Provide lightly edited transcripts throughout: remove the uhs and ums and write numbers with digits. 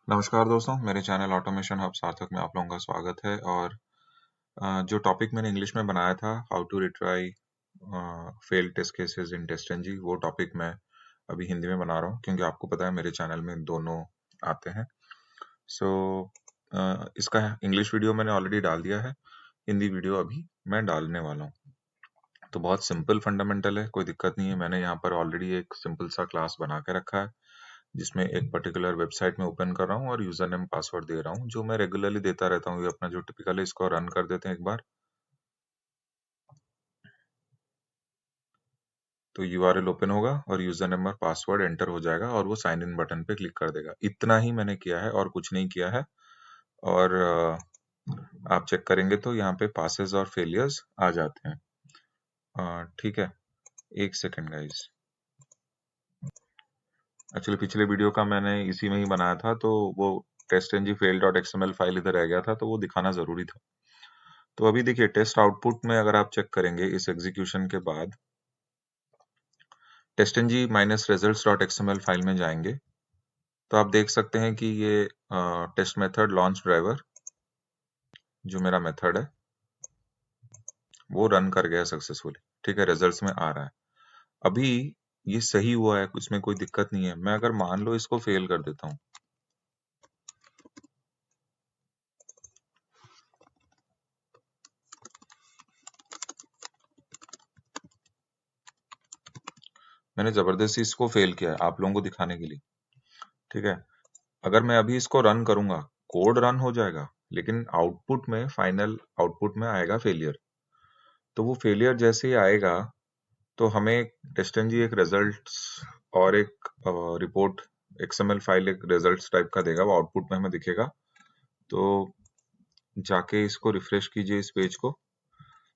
नमस्कार दोस्तों, मेरे चैनल ऑटोमेशन हब सार्थक में आप लोगों का स्वागत है। और जो टॉपिक मैंने इंग्लिश में बनाया था, how to retry failed test cases in TestNG, वो टॉपिक मैं अभी हिंदी में बना रहा हूँ क्योंकि आपको पता है मेरे चैनल में दोनों आते हैं। सो इसका इंग्लिश वीडियो मैंने ऑलरेडी डाल दिया है, हिंदी वीडियो अभी मैं डालने वाला हूँ। तो बहुत सिंपल फंडामेंटल है, कोई दिक्कत नहीं है। मैंने यहाँ पर ऑलरेडी एक सिंपल सा क्लास बना के रखा है जिसमें एक पर्टिकुलर वेबसाइट में ओपन कर रहा हूँ और यूजर नेम पासवर्ड दे रहा हूँ, जो मैं रेगुलरली देता रहता हूँ। ये अपना जो टिपिकल है, इसको रन कर देते हैं एक बार। तो यूआरएल ओपन होगा और यूजर नेम और पासवर्ड एंटर हो जाएगा और वो साइन इन बटन पे क्लिक कर देगा। इतना ही मैंने किया है और कुछ नहीं किया है। और आप चेक करेंगे तो यहाँ पे पासेस और फेलियर्स आ जाते हैं। ठीक है, एक सेकेंड गाइज। एक्चुअली पिछले वीडियो का मैंने इसी में ही बनाया था, तो वो टेस्टंजी फेल डॉट एक्सएमएल फाइल इधर रह गया था, तो वो दिखाना जरूरी था। तो अभी देखिए, टेस्ट आउटपुट में अगर आप चेक करेंगे इस एग्जीक्यूशन के बाद, TestNG minus results dot XML file में जाएंगे तो आप देख सकते हैं कि ये टेस्ट मेथड लॉन्च ड्राइवर, जो मेरा मेथड है, वो रन कर गया सक्सेसफुली। ठीक है, रिजल्ट्स में आ रहा है। अभी ये सही हुआ है, इसमें कोई दिक्कत नहीं है। मैं अगर मान लो इसको फेल कर देता हूँ, मैंने जबरदस्ती इसको फेल किया है आप लोगों को दिखाने के लिए। ठीक है, अगर मैं अभी इसको रन करूंगा, कोड रन हो जाएगा, लेकिन आउटपुट में, फाइनल आउटपुट में आएगा फेलियर। तो वो फेलियर जैसे ही आएगा तो हमें टेस्टंजी एक रिजल्ट्स और एक रिपोर्ट एक्सएमएल फाइल एक रिजल्ट्स टाइप का देगा, वो आउटपुट में हमें दिखेगा। तो जाके इसको रिफ्रेश कीजिए इस पेज को,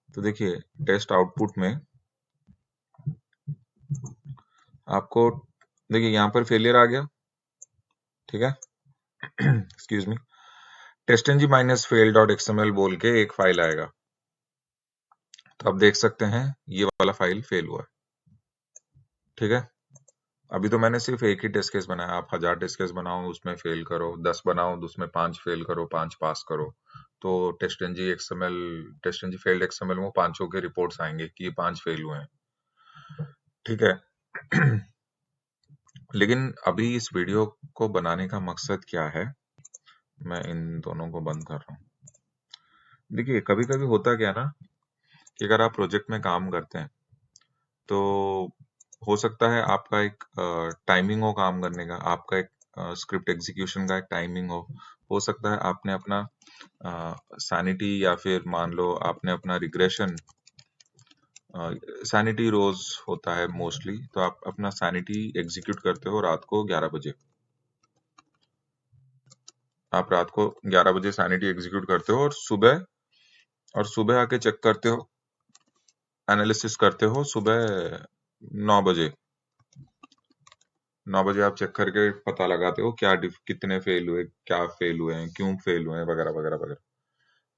तो देखिए टेस्ट आउटपुट में आपको, देखिए यहाँ पर फेलियर आ गया। ठीक है, एक्सक्यूज मी, टेस्टंजी माइनस फेल डॉट एक्सएमएल बोल के एक फाइल आएगा। तो आप देख सकते हैं ये वाला फाइल फेल हुआ है। ठीक है, अभी तो मैंने सिर्फ एक ही टेस्ट केस बनाया। आप 1000 टेस्ट केस बनाओ, उसमें फेल करो, 10 बनाओ तो उसमें 5 फेल करो, 5 पास करो, तो टेस्टंजी एक्सएमएल, टेस्टंजी फेल्ड एक्सएमएल में पांचों के रिपोर्ट्स आएंगे कि ये 5 फेल हुए हैं। ठीक है, लेकिन अभी इस वीडियो को बनाने का मकसद क्या है, मैं इन दोनों को बंद कर रहा हूँ। देखिए कभी कभी होता क्या ना, कि अगर आप प्रोजेक्ट में काम करते हैं तो हो सकता है आपका एक टाइमिंग हो काम करने का, आपका एक स्क्रिप्ट एग्जीक्यूशन का एक टाइमिंग हो सकता है आपने अपना सैनिटी, या फिर मान लो आपने अपना रिग्रेशन, सैनिटी रोज होता है मोस्टली, तो आप अपना सैनिटी एग्जीक्यूट करते हो रात को 11 बजे। आप रात को 11 बजे सैनिटी एग्जीक्यूट करते हो और सुबह आके चेक करते हो, एनालिसिस करते हो सुबह 9 बजे। 9 बजे आप चेक करके पता लगाते हो क्या कितने फेल हुए, क्या फेल हुए हैं, क्यों फेल हुए हैं, वगैरह वगैरह वगैरह।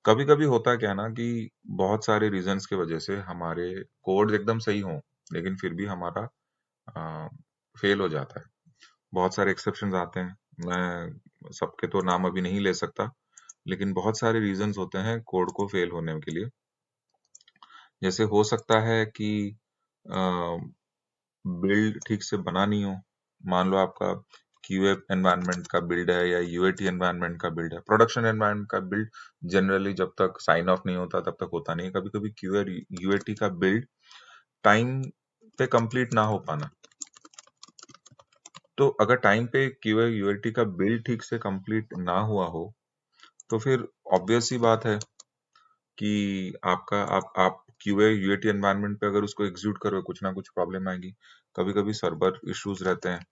कभी कभी होता क्या ना कि बहुत सारे रीजंस की वजह से हमारे कोड एकदम सही हो, लेकिन फिर भी हमारा फेल हो जाता है। बहुत सारे एक्सेप्शंस आते हैं, मैं सबके तो नाम अभी नहीं ले सकता, लेकिन बहुत सारे रीजंस होते हैं कोड को फेल होने के लिए। जैसे हो सकता है कि बिल्ड ठीक से बना नहीं हो। मान लो आपका क्यूए एनवायरनमेंट का बिल्ड है या यूएटी एनवायरनमेंट का बिल्ड है। प्रोडक्शन एनवायरनमेंट का बिल्ड जनरली जब तक साइन ऑफ नहीं होता तब तक होता नहीं है। कभी कभी क्यूए यूएटी का बिल्ड टाइम पे कंप्लीट ना हो पाना। तो अगर टाइम पे क्यूए यूएटी का बिल्ड ठीक से कंप्लीट ना हुआ हो, तो फिर ऑब्वियस सी बात है कि आपका आप क्यूए यूएटी एनवायरनमेंट पे अगर उसको एग्जीक्यूट करोगे, कुछ ना कुछ प्रॉब्लम आएगी। कभी कभी सर्वर इश्यूज रहते हैं,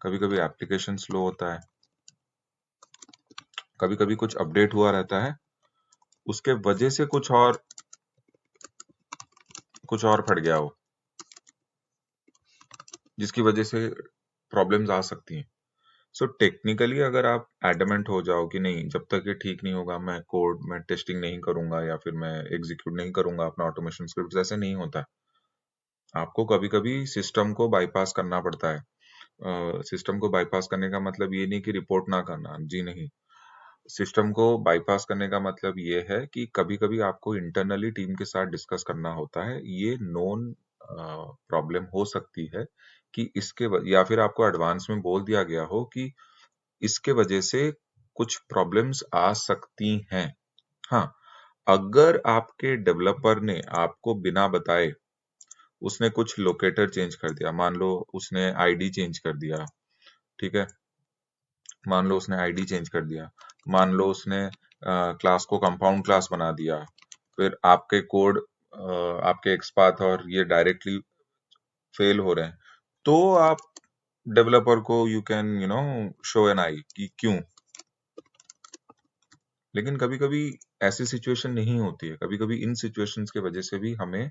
कभी कभी एप्लीकेशन स्लो होता है, कभी कभी कुछ अपडेट हुआ रहता है, उसके वजह से कुछ और फट गया हो, जिसकी वजह से प्रॉब्लम्स आ सकती हैं। सो टेक्निकली अगर आप एडमेंट हो जाओ कि नहीं, जब तक ये ठीक नहीं होगा मैं कोड में टेस्टिंग नहीं करूंगा या फिर मैं एग्जीक्यूट नहीं करूंगा अपना ऑटोमेशन स्क्रिप्ट, ऐसे नहीं होता। आपको कभी कभी सिस्टम को बाईपास करना पड़ता है। सिस्टम को बाईपास करने का मतलब ये नहीं कि रिपोर्ट ना करना, जी नहीं। सिस्टम को बाईपास करने का मतलब ये है कि कभी-कभी आपको इंटरनली टीम के साथ डिस्कस करना होता है। ये नोन प्रॉब्लम हो सकती है कि या फिर आपको एडवांस में बोल दिया गया हो कि इसके वजह से कुछ प्रॉब्लम्स आ सकती हैं। हाँ, अगर आपके डेवलपर ने आपको बिना बताए उसने कुछ लोकेटर चेंज कर दिया, मान लो उसने आईडी चेंज कर दिया, ठीक है? मान लो उसने आईडी चेंज कर दिया, मान लो उसने क्लास को कंपाउंड क्लास बना दिया, फिर आपके कोड आपके एक्सपाथ और ये डायरेक्टली फेल हो रहे हैं, तो आप डेवलपर को यू कैन शो एन आई कि क्यों। लेकिन कभी कभी ऐसी सिचुएशन नहीं होती है, कभी कभी इन सिचुएशंस के वजह से भी हमें,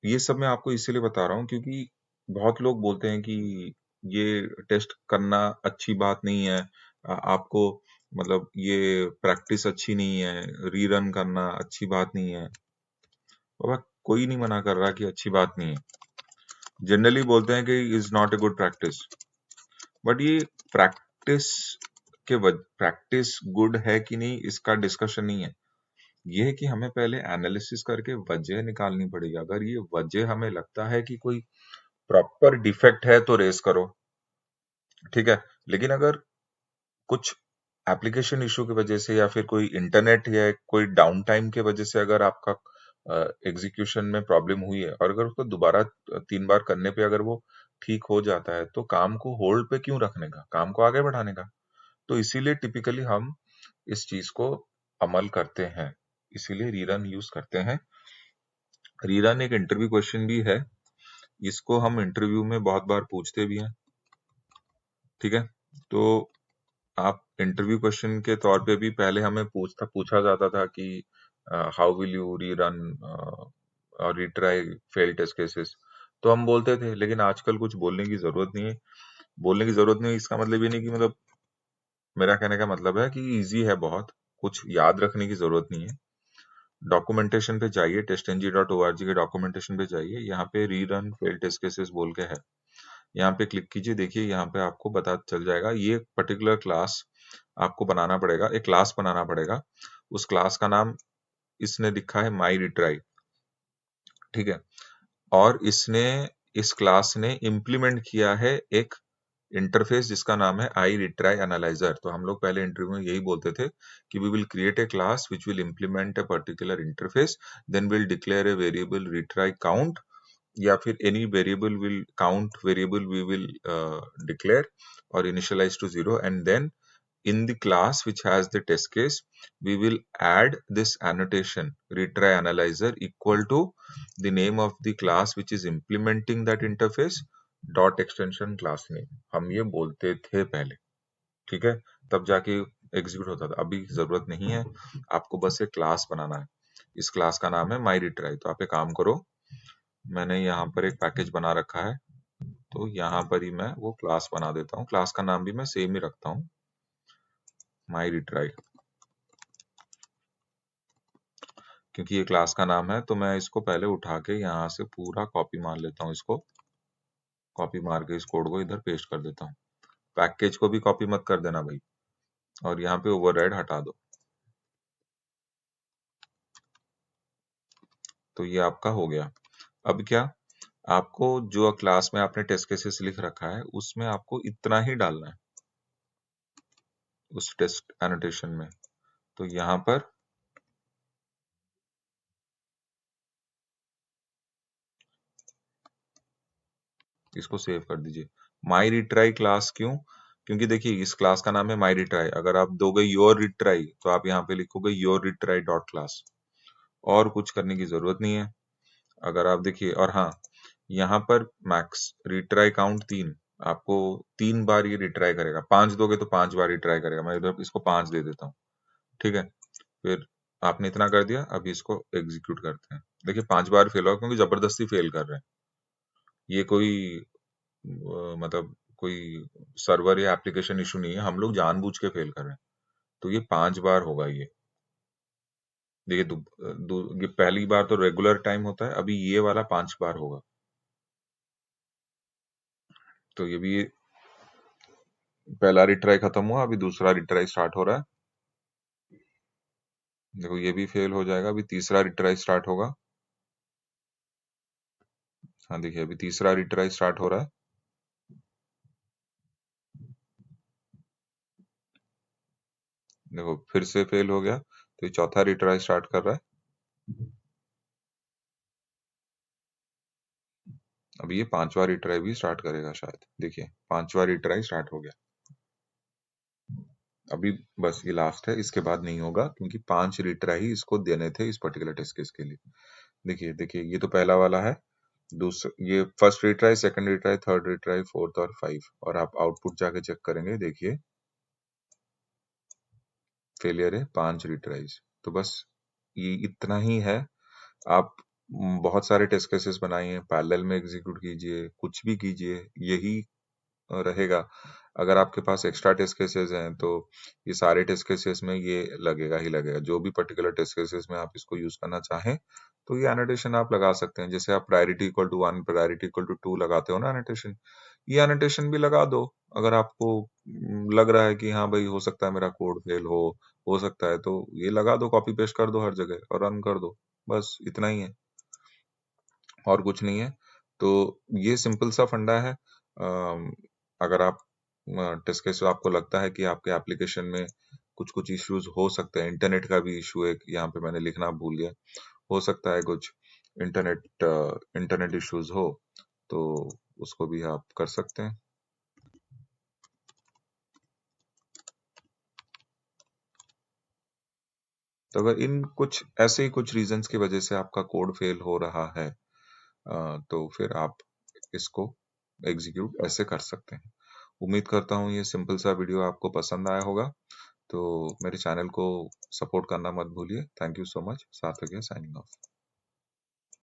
ये सब मैं आपको इसीलिए बता रहा हूँ क्योंकि बहुत लोग बोलते हैं कि ये टेस्ट करना अच्छी बात नहीं है, आपको मतलब ये प्रैक्टिस अच्छी नहीं है, रीरन करना अच्छी बात नहीं है। बाबा, कोई नहीं मना कर रहा कि अच्छी बात नहीं है। जनरली बोलते हैं कि is not a good practice, but ये प्रैक्टिस प्रैक्टिस गुड है कि नहीं इसका डिस्कशन नहीं है। ये है कि हमें पहले एनालिसिस करके वजह निकालनी पड़ेगी। अगर ये वजह हमें लगता है कि कोई प्रॉपर डिफेक्ट है तो रेस करो, ठीक है। लेकिन अगर कुछ एप्लीकेशन इशू की वजह से या फिर कोई इंटरनेट या कोई डाउन टाइम के वजह से अगर आपका एग्जीक्यूशन में प्रॉब्लम हुई है और अगर उसको दोबारा 3 बार करने पे अगर वो ठीक हो जाता है, तो काम को होल्ड पे क्यों रखने का, काम को आगे बढ़ाने का। तो इसीलिए टिपिकली हम इस चीज को अमल करते हैं, इसीलिए रीरन यूज करते हैं। रीरन एक इंटरव्यू क्वेश्चन भी है, इसको हम इंटरव्यू में बहुत बार पूछते भी हैं, ठीक है। तो आप इंटरव्यू क्वेश्चन के तौर पे भी पहले हमें पूछा जाता था कि हाउ विल यू रीरन और रिट्राई फेल टेस्ट केसेस, तो हम बोलते थे। लेकिन आजकल कुछ बोलने की जरूरत नहीं है। बोलने की जरूरत नहीं है इसका मतलब ये नहीं कि मतलब, मेरा कहने का मतलब है कि इजी है बहुत, कुछ याद रखने की जरूरत नहीं है। डॉक्यूमेंटेशन पे जाइए, testng.org के डॉक्यूमेंटेशन पे जाइए, यहाँ पे रीरन फेल टेस्ट केसेस बोल के है, यहाँ पे क्लिक कीजिए। देखिए यहाँ पे आपको पता चल जाएगा, ये पर्टिकुलर क्लास आपको बनाना पड़ेगा, एक क्लास बनाना पड़ेगा। उस क्लास का नाम इसने लिखा है माई रिट्राई, ठीक है। और इस क्लास ने इम्प्लीमेंट किया है एक इंटरफेस जिसका नाम है आई रिट्राई एनालाइजर। तो हम लोग पहले इंटरव्यू में यही बोलते थे कि we will create a class which will implement a particular interface, then will declare a variable retry count, या फिर any variable will count variable we will declare or initialize to 0, and then in the class which has the test case we will add this annotation retry analyzer equal to the name of the class which is implementing that interface dot extension class name। हम ये बोलते थे पहले, ठीक है, तब जाके execute होता था। अभी जरूरत नहीं है, आपको बस एक क्लास बनाना है। इस क्लास का नाम है माई रिट्राई। तो आप एक काम करो, मैंने यहाँ पर एक पैकेज बना रखा है, तो यहाँ पर ही मैं वो क्लास बना देता हूँ। क्लास का नाम भी मैं सेम ही रखता हूँ, माई रिट्राई, क्योंकि ये क्लास का नाम है। तो मैं इसको पहले उठा के यहाँ से पूरा कॉपी मार लेता हूँ, इसको कॉपी मार के इस कोड को इधर पेस्ट कर देता हूँ। पैकेज को भी कॉपी मत कर देना भाई, और यहाँ पे ओवरराइड हटा दो। तो ये आपका हो गया। अब क्या, आपको जो क्लास में आपने टेस्ट केसेस लिख रखा है उसमें आपको इतना ही डालना है उस टेस्ट एनोटेशन में। तो यहाँ पर इसको सेव कर दीजिए। माई रिट्राई क्लास क्यों? क्योंकि देखिए इस क्लास का नाम है माई रिट्राई। अगर आप दोगे योर रिट्राई तो आप यहाँ पे लिखोगे योर रिट्राई डॉट क्लास, और कुछ करने की जरूरत नहीं है। अगर आप देखिए, और हाँ, यहाँ पर मैक्स रिट्राई काउंट 3, आपको 3 बार ये रिट्राई करेगा। 5 दोगे तो 5 बार रिट्राई करेगा। मैं इधर इसको 5 दे देता हूँ, ठीक है। फिर आपने इतना कर दिया, अभी इसको एग्जीक्यूट करते हैं। देखिए 5 बार फेल हुआ क्योंकि जबरदस्ती फेल कर रहे हैं। ये कोई मतलब कोई सर्वर या एप्लीकेशन इशू नहीं है, हम लोग जानबूझ के फेल कर रहे हैं। तो ये 5 बार होगा ये। देखिए ये पहली बार तो रेगुलर टाइम होता है, अभी ये वाला 5 बार होगा। तो ये भी पहला रिट्राई खत्म हुआ, अभी दूसरा रिट्राई स्टार्ट हो रहा है। देखो ये भी फेल हो जाएगा, अभी तीसरा रिट्राई स्टार्ट होगा। हाँ देखिए अभी तीसरा रिट्राई स्टार्ट हो रहा है। देखो फिर से फेल हो गया, तो ये चौथा रिट्राई स्टार्ट कर रहा है। अभी ये पांचवा रिट्राई भी स्टार्ट करेगा शायद। देखिए पांचवा रिट्राई स्टार्ट हो गया। अभी बस ये लास्ट है, इसके बाद नहीं होगा, क्योंकि 5 रिट्राई ही इसको देने थे इस पर्टिकुलर टेस्ट केस के लिए। देखिए देखिए ये तो पहला वाला है, दूसरा ये first retry, second retry, third retry, fourth और 5, और आप आउटपुट जाके चेक करेंगे, देखिए फेलियर है 5 रिट्राइज। तो बस ये इतना ही है। आप बहुत सारे टेस्ट केसेस बनाइए, पैरेलल में एग्जीक्यूट कीजिए, कुछ भी कीजिए, यही रहेगा। अगर आपके पास एक्स्ट्रा टेस्ट केसेस हैं तो ये सारे टेस्ट केसेस में ये लगेगा ही लगेगा। जो भी पर्टिकुलर टेस्ट केसेस में आप इसको यूज करना चाहें तो ये एनोटेशन आप लगा सकते हैं। जैसे आप priority equal to 1, priority equal to 2 लगाते हो ना एनोटेशन, ये एनोटेशन भी लगा दो। अगर आपको लग रहा है कि हाँ भाई हो सकता है मेरा कोड फेल हो सकता है, तो ये लगा दो, कॉपी पेस्ट कर दो हर जगह और रन कर दो। बस इतना ही है, और कुछ नहीं है। तो ये सिंपल सा फंडा है। अगर आप टेस्ट केस आपको लगता है कि आपके एप्लीकेशन में कुछ कुछ इश्यूज हो सकते हैं, इंटरनेट का भी इशू है, यहाँ पे मैंने लिखना भूल गया, हो सकता है कुछ इंटरनेट इंटरनेट इश्यूज हो, तो उसको भी आप कर सकते हैं। तो अगर इन कुछ ऐसे ही कुछ रीजंस की वजह से आपका कोड फेल हो रहा है, तो फिर आप इसको एग्जीक्यूट ऐसे कर सकते हैं। उम्मीद करता हूँ ये सिंपल सा वीडियो आपको पसंद आया होगा। तो मेरे चैनल को सपोर्ट करना मत भूलिए। Thank you so much. सार्थक है साइनिंग ऑफ।